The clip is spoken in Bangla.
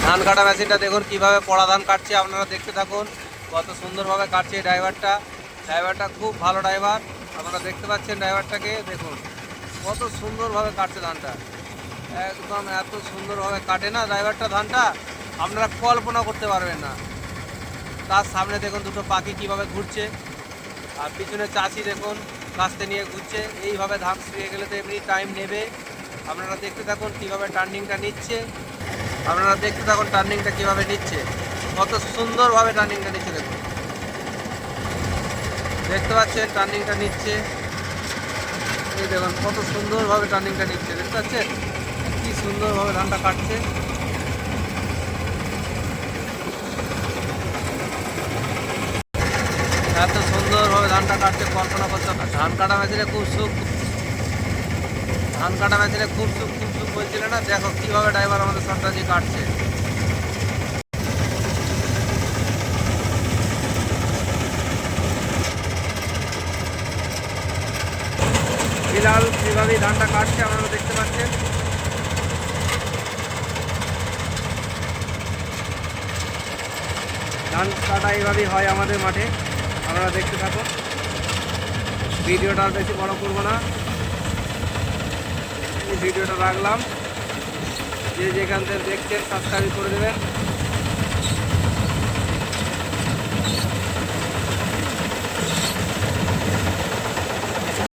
ধান কাটা মেশিনটা দেখুন কিভাবে পড়া ধান কাটছে, আপনারা দেখতে থাকুন। কত সুন্দরভাবে কাটছে এই ড্রাইভারটা খুব ভালো ড্রাইভার। আপনারা দেখতে পাচ্ছেন ড্রাইভারটাকে, দেখুন কত সুন্দরভাবে কাটছে ধানটা। একদম এত সুন্দরভাবে কাটে না ড্রাইভারটা ধানটা, আপনারা কল্পনা করতে পারবেন না। তার সামনে দেখুন দুটো পাখি কিভাবে ঘুরছে, আর পিছনে চাষি দেখুন কাস্তে নিয়ে ঘুরছে। এইভাবে ধান শুকিয়ে গেলে তো এমনি টাইম নেবে। আপনারা দেখতে থাকুন কীভাবে টার্নিংটা নিচ্ছে, আপনারা দেখতে থাকুন টার্নিংটা কীভাবে নিচ্ছে, কত সুন্দরভাবে টার্নিংটা নিচ্ছে। দেখুন, দেখতে পাচ্ছেন টার্নিংটা নিচ্ছে। এই দেখুন কত সুন্দরভাবে টার্নিংটা নিচ্ছে, দেখতে পাচ্ছেন কি সুন্দরভাবে ধানটা কাটছে। এত সুন্দরভাবে ধানটা কাটছে কল্পনা করতে হবে। ধান কাটা মেশিনে খুব সুখ, ধান কাটা মেশিনে খুব সুখ বলছিল না। দেখো কীভাবে ড্রাইভার আমাদের সন্তাজি কাটছে। বিলাল কীভাবে ধানটা কাটছে আপনারা দেখতে পাচ্ছেন। ধান কাটা এইভাবেই হয় আমাদের মাঠে, আপনারা দেখতে থাকুন। ভিডিওটা আর বেশি বড় করবো না, এই ভিডিওটা রাখলাম। যে যেখান থেকে দেখছেন সাবস্ক্রাইব করে দেবেন।